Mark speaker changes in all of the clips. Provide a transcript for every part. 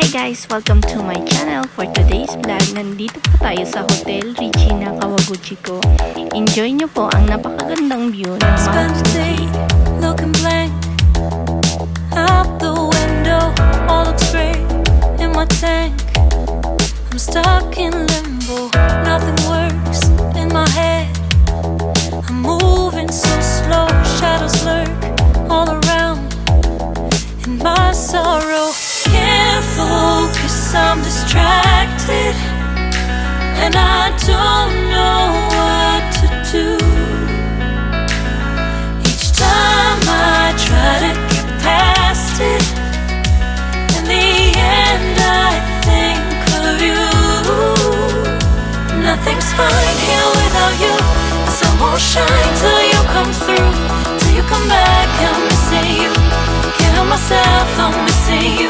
Speaker 1: Hi guys! Welcome to my channel. For today's vlog, nandito po tayo sa Hotel Regina Kawaguchiko. Enjoy nyo po ang napakagandang view ng Mt.Fuji.
Speaker 2: Looking blank out the window, all looks great in my tank. I'm stuck in limbo, nothing works in my head. I'm moving so slow, shadows lurk all around in my sorrow. Can't focus, I'm distracted, and I don't know what to do. Each time I try to get past it, in the end I think of you. Nothing's fine here without you. The sun won't shine till you come through, till you come back. I'm missing you. Can't help myself, I'm missing you.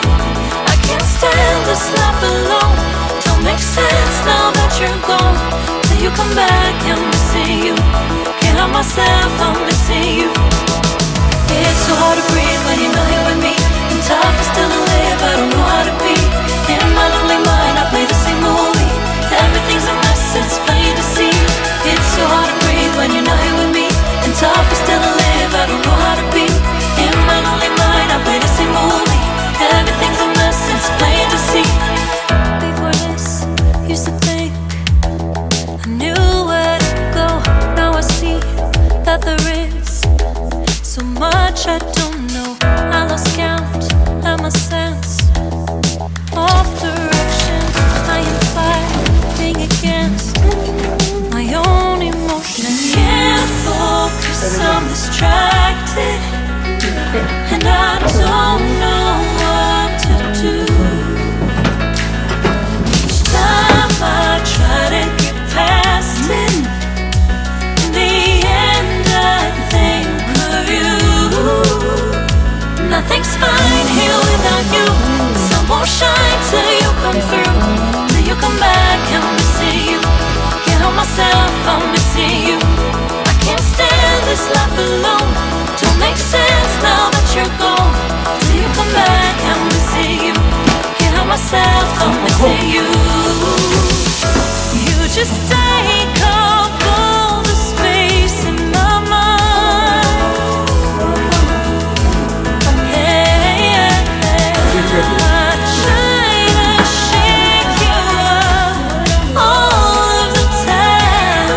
Speaker 2: I can't stand this life alone. Don't make sense now that you're gone. Till you come back, I'm missing you. Can't help myself, I'm missing you. It's so hard to breathe when you're not here with me. And tough is still to live, I don't know how to be. In my lonely mind, I play the same movie. Everything's a mess, it's plain to see. It's so hard to breathe when you're not here with me. And tough is still to live, I don't know how to be. In my lonely mind, I play the same movie. Everything's a mess, it's plain to see. Before this, used to think I knew where to go. Now I see that there is so much I don't know. I lost count at my sense of direction. I am fighting against my own emotions. Can't focus, I'm distracted, and I don't know what to do. Each time I try to get past it, in the end I think of you. Nothing's fine here without you. The sun won't shine till you come through, till you come back. I'm missing you. Can't help myself, I'm missing you. I can't stand this life alone. Don't make sense now that you're gone. Till you come back, I'm missing you. Can't help myself, I'm missing you. You just take up all the space in my mind. Yeah, I try to shake you up all of the time.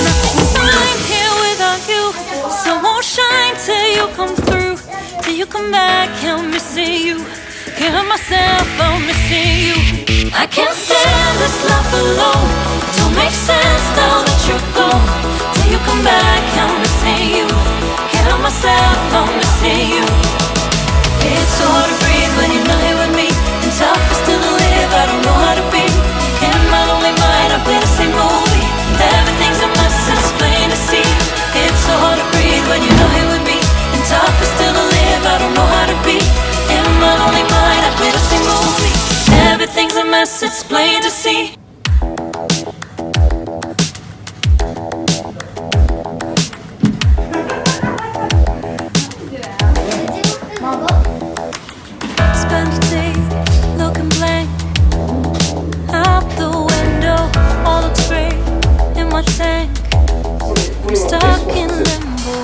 Speaker 2: Nothing's fine here without you. The sun won't shine till you come through, till you come back. I'm missing you. Can't help myself, I'm missing you. I can't stand this life alone. Don't make sense now that you're gone. Till you come back, I'm missing you. Can't help myself, I'm missing you. It's so hard to breathe when you're not here with me. And tough is still to live, I don't know how to be. In my lonely mind, I play the same movie. Everything's a mess, it's plain to see. It's so hard to breathe when you're not here with me. And tough is still to live, I don't know how to be. In my lonely mind, I play the same movie. Everything's a mess, it's plain to see. Spend a day looking blank out the window, all looks great in my tank. I'm stuck in limbo.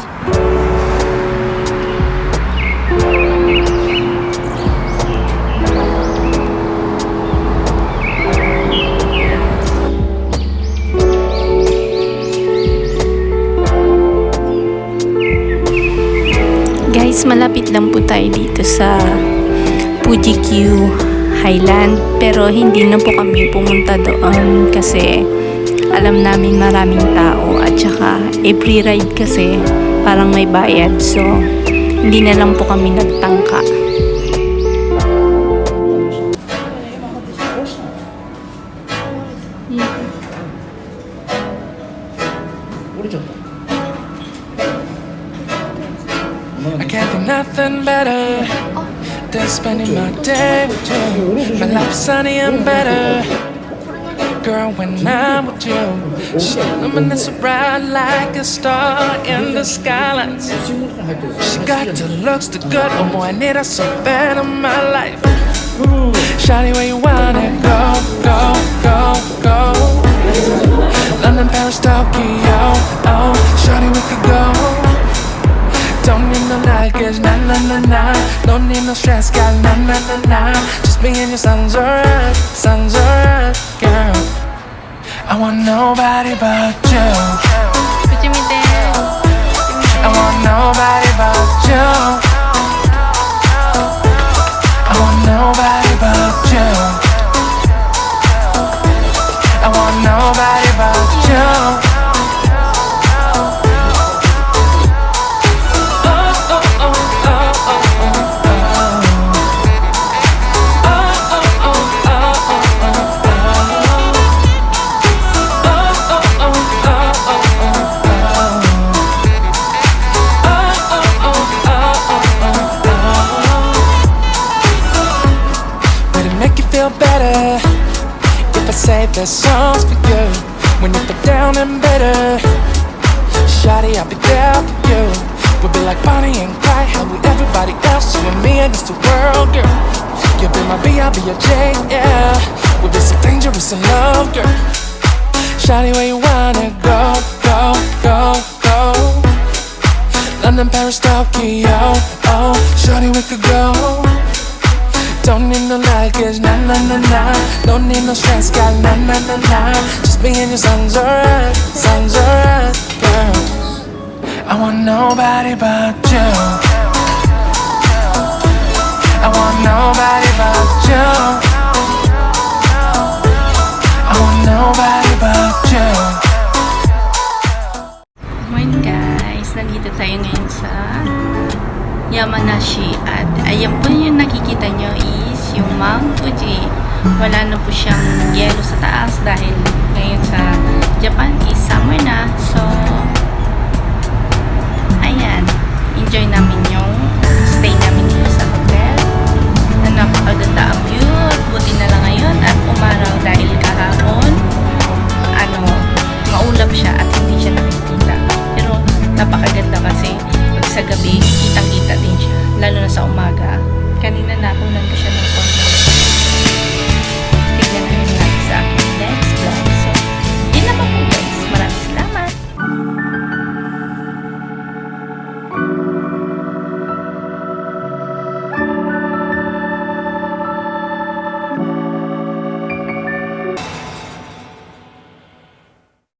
Speaker 1: Guys, malapit lang po tayo dito sa Fuji-Q Highland, pero hindi na po kami pumunta doon kasi alam namin maraming tao at saka every ride kasi parang may bayad, so hindi na lang po kami nagtangka.
Speaker 3: I can't think nothing better than spending my day with you. My life's sunny and better. Girl, when I'm with you, she luminous so bright like a star in the skyline. She got the looks, the good, oh boy, I need her so bad in my life. Shawty, where you wanna go, go, go, go? London, Paris, Tokyo, oh, shawty, we could go. Don't need no luggage, nah, nah, nah, nah. Don't need no stress, got nah, nah, nah, nah. Just me and your sounds alright, girl. I want nobody but you. I want nobody but you. I want nobody but you. I want nobody but you. Better if I say there's songs for you when you feel down and bitter. Shawty, I'll be there for you. We'll be like Bonnie and Clyde, how with everybody else, you and me against the world, girl. You'll be my B, I'll be your J, yeah. We'll be so dangerous in love, girl. Shawty, where you wanna go, go, go, go? London, Paris, Tokyo, oh, shawty, we could go. Don't need no luggage, nah, nah, nah, nah. Don't need no stress, got nah, nah, nah, nah. Just me and your sounds alright, girl. I want nobody but you. I want nobody but you. I want nobody but you.
Speaker 1: Morning guys, nandito tayo ngayon sa Yamanashi at ayan po yung nakikita nyo is yung Mount Fuji. Wala na po siyang yelo sa taas dahil ngayon sa Japan is summer na. So ayan, enjoy namin yung stay namin